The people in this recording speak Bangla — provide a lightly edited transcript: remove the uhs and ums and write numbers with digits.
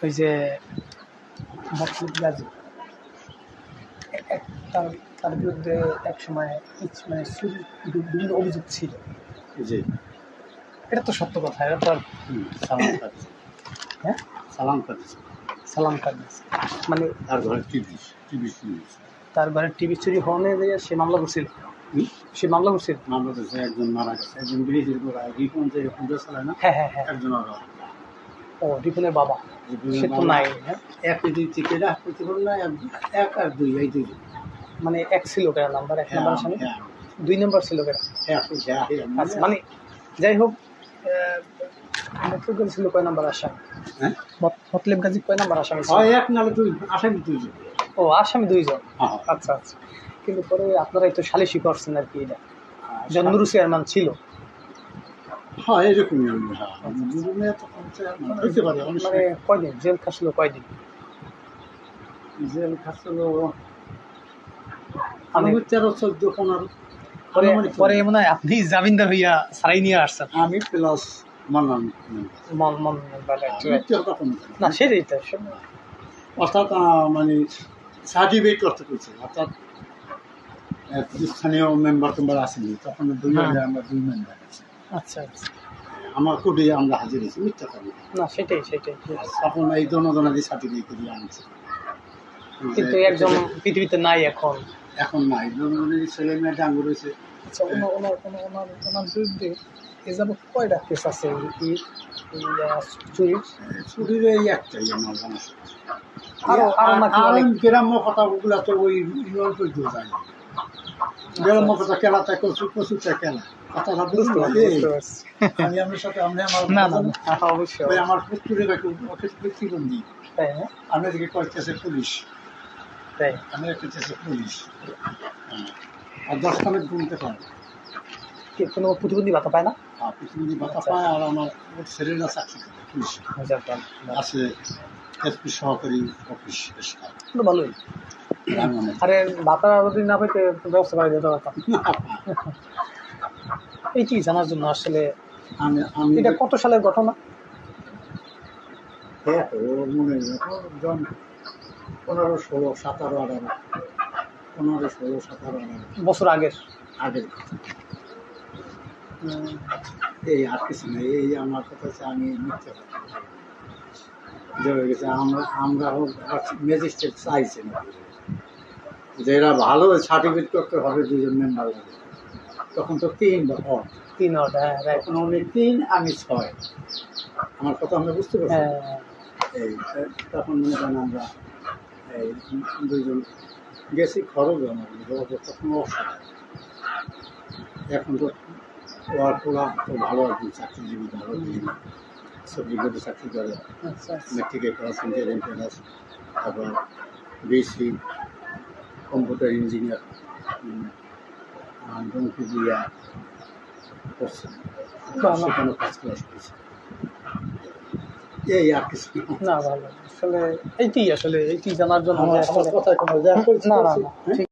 ওই যে গাজী তার বিরুদ্ধে এক সময় মানে বিভিন্ন অভিযোগ ছিল। জি, এটা তো সত্য কথা। এটা তো আর সালাম কাদিস। হ্যাঁ, সালাম কাদিস মানে তার ঘরে টিভি তার ঘরে টিভি চুরি হওয়ানো দিয়ে সে মামলা করছিল। মামলা করছে, একজন মারা গেছে, একজন বিদেশি রিপন যে পূজা চালায় না, হ্যাঁ হ্যাঁ হ্যাঁ, একজন ও রিপনের বাবা, সে তো নাই। হ্যাঁ, এক দুই থেকে না, এক আর দুই, এই দুই মানে এক ছিল কেন নাম্বার, এক নাম্বার আসামি, 2 নম্বর ছিল কেন। আচ্ছা, মানে যাই হোক, মতলব ছিল কয় নাম্বার আসামি? হ্যাঁ, মতলব গাজী কয় নাম্বার আসামি? এক নালে দুই আসামি, দুইজন। ও, আসামি 2 জন। আচ্ছা আচ্ছা, কিন্তু পরে আপনারাই তো সালিশি করছেন আর কি। এটা জন্মরু চেয়ারম্যান ছিল। হ্যাঁ, এরকমই। মানে কয়দিন জেল খাটছিল? কয়দিন জেল খাটছিল? আমি 13-14-15। পরে মনে হয় আপনি জামিনদার হইয়া ছাড়াই নিয়ে আসছেন। আমি প্লাস না, সেটাই তো। অর্থাৎ মানে সার্টিফিকেট করতে করছে, অর্থাৎ স্থানীয় মেম্বার টেম্বার আসেনি তখন, আমরা 2 মেম্বার আছি। আচ্ছা আচ্ছা, আমার কোর্টে আমরা হাজির হয়েছি, মিথ্যা কথা না, সেটাই তখন এই জনগণাদি সার্টিফিকেট দিয়ে আনছে। কিন্তু একজন পৃথিবীতে নাই এখন। এখন নাই, জনগণের ছেলে মেয়ে ডাঙ্গ রয়েছে। আচ্ছা, ওনার বিরুদ্ধে এ যাবৎ কয়টা কেস আছে চুরির? এই একটাই আমার জানা। আরো গ্রাম্য কথাগুলো তো ওই ইউনিয়ন পর্যন্ত যায় না। গ্রাম্য কথা খেলাতে প্রচুরটা খেলা কথাটা বুঝতে পারি। আমি আপনার সাথে অবশ্যই আমার পুত্রের প্রতিবন্ধী, আপনাদেরকে কয়েকটাছে পুলিশ, আমি একটা পুলিশ, আর 10 খানের গুনতে পারে। কোনো প্রতিবন্ধী ভাতা পায় না? প্রতিবন্ধী ভাতা পায়। আর আমার ছেলেরা চাকরি করে পুলিশ আছে, এসপি সহকারী অফিস। ভালোই। আরে ভাতা যদি না পাইতে ব্যবস্থা করে দিতে পারতাম। এই কি জানার জন্য আসলে এটা কত সালের ঘটনা? মনে 15, 16, 17, 18, 15, 16, 17, 18 বছর আগের। এই আর কিছু নেই। এই আমার কথা হচ্ছে, আমি মিথ্যা কথা যে হয়ে গেছে। আমরা ম্যাজিস্ট্রেট চাইছেন যে এরা ভালো সার্টিফিকেট করতে হবে 2 জন মেম্বার লাগে। তখন তো 3 অড। এখন উনি 3, আমি 6। আমার কথা আমরা বুঝতে পারছি। এই তখন মনে করেন আমরা এই 2 জন গেছি, খরচ তখন অসহায়। এখন তো ওরা তো ভালো একজন চাকরিজীবী, ভালো সবজিগুলো চাকরি করে, মেট্রিকে ক্লাস, ইঞ্জিনিয়ারিং ক্লাস, তারপর বিসি, কম্পিউটার ইঞ্জিনিয়ার, দিয়া করছে, সেখানে ফার্স্ট ক্লাস করছে। এই আর কিছু না, ভালো। আসলে এইটি জানার জন্য কথা কোনো